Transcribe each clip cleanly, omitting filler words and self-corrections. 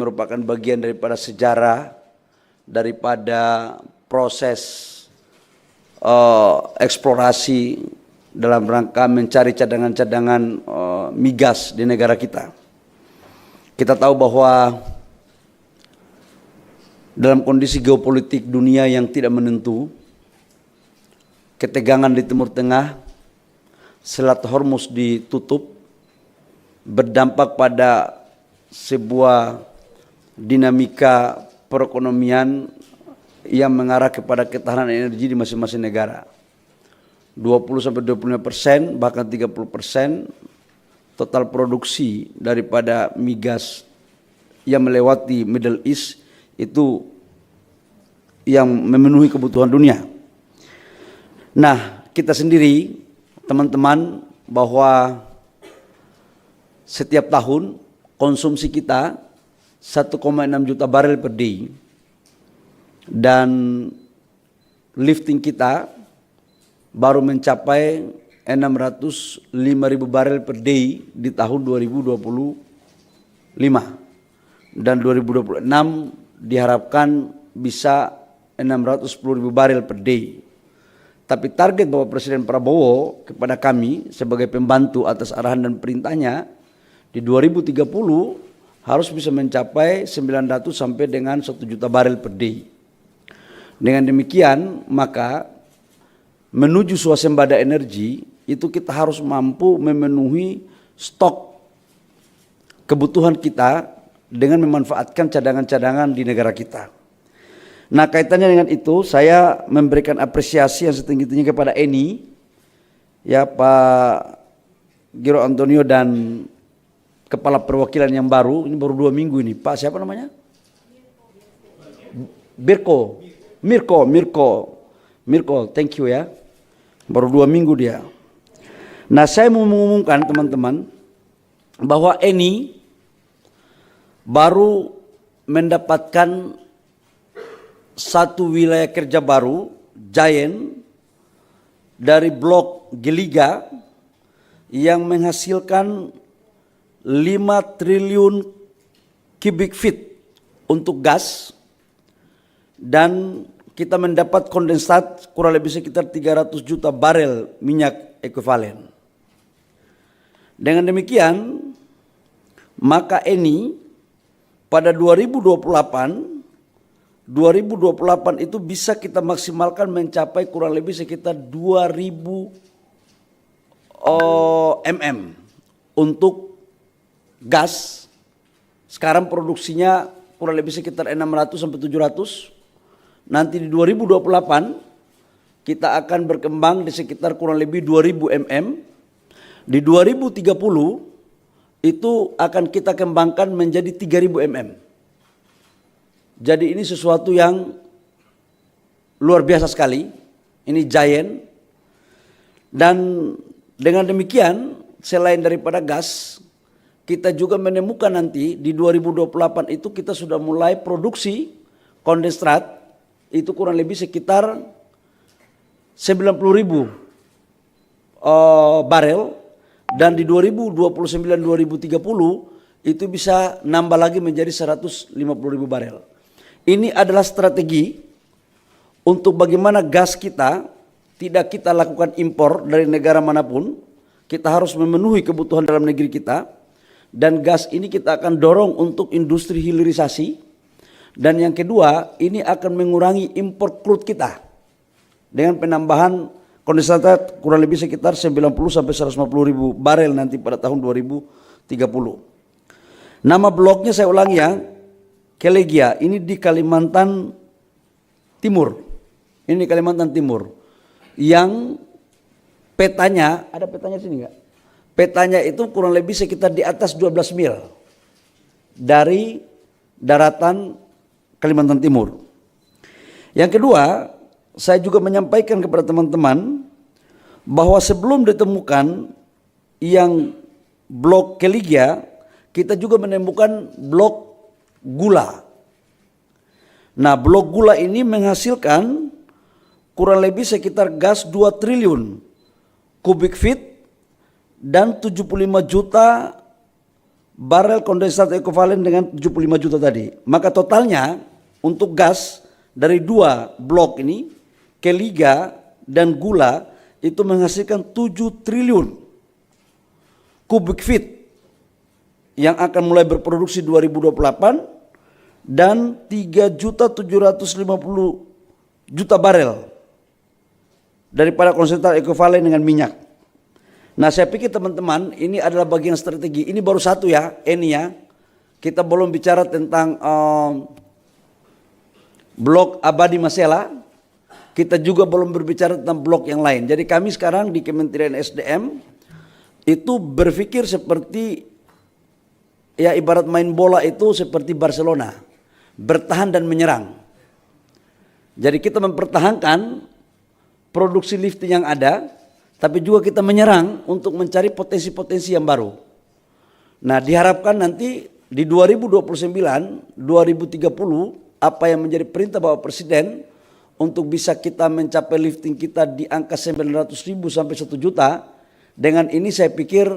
merupakan bagian daripada sejarah, daripada proses eksplorasi dalam rangka mencari cadangan-cadangan migas di negara kita. Kita tahu bahwa dalam kondisi geopolitik dunia yang tidak menentu, ketegangan di Timur Tengah, Selat Hormuz ditutup, berdampak pada sebuah dinamika perekonomian yang mengarah kepada ketahanan energi di masing-masing negara. 20-25%, bahkan 30% total produksi daripada migas yang melewati Middle East itu yang memenuhi kebutuhan dunia. Nah, kita sendiri, teman-teman, bahwa setiap tahun konsumsi kita 1,6 juta barel per day, dan lifting kita baru mencapai 605.000 barel per day di tahun 2025, dan 2026 diharapkan bisa 610.000 barel per day. Tapi target Bapak Presiden Prabowo kepada kami sebagai pembantu atas arahan dan perintahnya, di 2030 harus bisa mencapai 900 sampai dengan 1 juta barel per day. Dengan demikian, maka menuju swasembada energi itu kita harus mampu memenuhi stok kebutuhan kita dengan memanfaatkan cadangan-cadangan di negara kita. Nah, kaitannya dengan itu, saya memberikan apresiasi yang setinggi-tingginya kepada Eni, ya, Pak Giro Antonio, dan kepala perwakilan yang baru, ini baru 2 minggu ini, Pak siapa namanya? Mirko, thank you ya, baru 2 minggu dia. Nah, saya mau mengumumkan teman-teman bahwa Eni baru mendapatkan satu wilayah kerja baru, Giant, dari blok Geliga yang menghasilkan 5 triliun cubic feet untuk gas, dan kita mendapat kondensat kurang lebih sekitar 300 juta barel minyak ekuivalen. Dengan demikian, maka Eni pada 2028 itu bisa kita maksimalkan mencapai kurang lebih sekitar 2000 mm untuk gas. Sekarang produksinya kurang lebih sekitar 600 sampai 700. Nanti di 2028 kita akan berkembang di sekitar kurang lebih 2000 mm. Di 2030 itu akan kita kembangkan menjadi 3000 mm. Jadi ini sesuatu yang luar biasa sekali. Ini Giant. Dan dengan demikian, selain daripada gas, kita juga menemukan nanti di 2028 itu kita sudah mulai produksi kondensat itu kurang lebih sekitar 90.000 barel, dan di 2029-2030 itu bisa nambah lagi menjadi 150.000 barel. Ini adalah strategi untuk bagaimana gas kita tidak kita lakukan impor dari negara manapun. Kita harus memenuhi kebutuhan dalam negeri kita, dan gas ini kita akan dorong untuk industri hilirisasi. Dan yang kedua, ini akan mengurangi impor crude kita dengan penambahan kondensat kurang lebih sekitar 90 sampai 150.000 barel nanti pada tahun 2030. Nama bloknya saya ulangi ya, Kelegia, ini di Kalimantan Timur. Ini di Kalimantan Timur. Yang petanya, ada petanya sini enggak? Petanya itu kurang lebih sekitar di atas 12 mil dari daratan Kalimantan Timur. Yang kedua, saya juga menyampaikan kepada teman-teman bahwa sebelum ditemukan yang blok Kelegia, kita juga menemukan blok gula. Nah, blok gula ini menghasilkan kurang lebih sekitar gas 2 triliun kubik feet dan 75 juta barel kondensat ekivalen dengan 75 juta tadi. Maka totalnya untuk gas dari 2 blok ini, Keliga dan Gula, itu menghasilkan 7 triliun kubik feet yang akan mulai berproduksi 2028 dan 3.750.000 barel daripada konsentrat ekivalen dengan minyak. Nah, saya pikir teman-teman ini adalah bagian strategi. Ini baru satu ya, ini ya. Kita belum bicara tentang blok Abadi Masela. Kita juga belum berbicara tentang blok yang lain. Jadi kami sekarang di Kementerian SDM itu berpikir seperti, ya ibarat main bola itu seperti Barcelona, bertahan dan menyerang. Jadi kita mempertahankan produksi lifting yang ada, tapi juga kita menyerang untuk mencari potensi-potensi yang baru. Nah, diharapkan nanti di 2029, 2030, apa yang menjadi perintah Bapak Presiden untuk bisa kita mencapai lifting kita di angka 900.000 sampai 1 juta, dengan ini saya pikir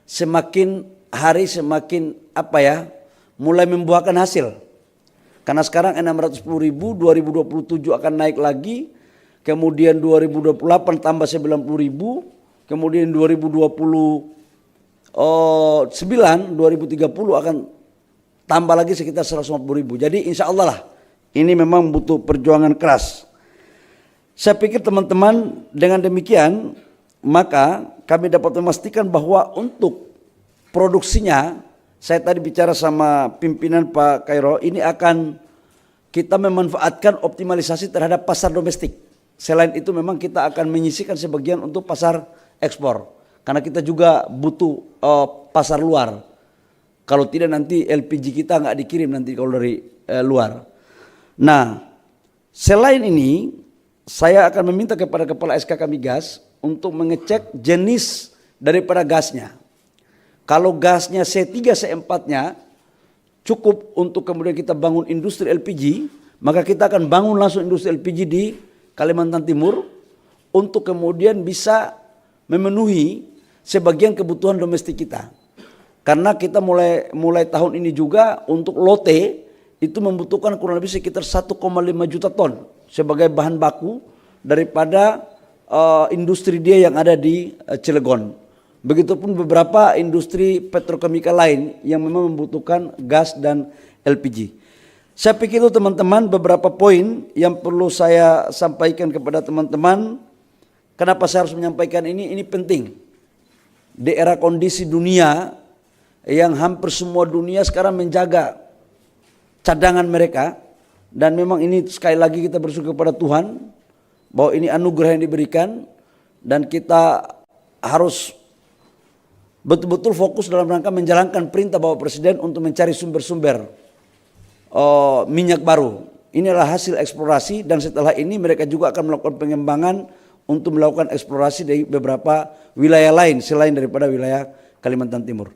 semakin hari semakin mulai membuahkan hasil. Karena sekarang 610.000, 2027 akan naik lagi, kemudian 2028 tambah 90.000, kemudian 2029, 2030 akan tambah lagi sekitar 150.000. Jadi insya Allah lah, ini memang butuh perjuangan keras. Saya pikir teman-teman dengan demikian, maka kami dapat memastikan bahwa untuk produksinya, saya tadi bicara sama pimpinan Pak Kairo, ini akan kita memanfaatkan optimalisasi terhadap pasar domestik. Selain itu memang kita akan menyisihkan sebagian untuk pasar ekspor. Karena kita juga butuh pasar luar. Kalau tidak nanti LPG kita nggak dikirim nanti kalau dari luar. Nah, selain ini saya akan meminta kepada Kepala SKK Migas untuk mengecek jenis daripada gasnya. Kalau gasnya C3, C4-nya cukup untuk kemudian kita bangun industri LPG, maka kita akan bangun langsung industri LPG di Kalimantan Timur untuk kemudian bisa memenuhi sebagian kebutuhan domestik kita. Karena kita mulai tahun ini juga untuk lote itu membutuhkan kurang lebih sekitar 1,5 juta ton sebagai bahan baku daripada industri dia yang ada di Cilegon. Begitupun beberapa industri petrokimia lain yang memang membutuhkan gas dan LPG. Saya pikir itu teman-teman beberapa poin yang perlu saya sampaikan kepada teman-teman. Kenapa saya harus menyampaikan ini? Ini penting. Di era kondisi dunia yang hampir semua dunia sekarang menjaga cadangan mereka. Dan memang ini sekali lagi kita bersyukur kepada Tuhan bahwa ini anugerah yang diberikan. Dan kita harus betul-betul fokus dalam rangka menjalankan perintah Bapak Presiden untuk mencari sumber-sumber minyak baru. Inilah hasil eksplorasi dan setelah ini mereka juga akan melakukan pengembangan untuk melakukan eksplorasi dari beberapa wilayah lain selain daripada wilayah Kalimantan Timur.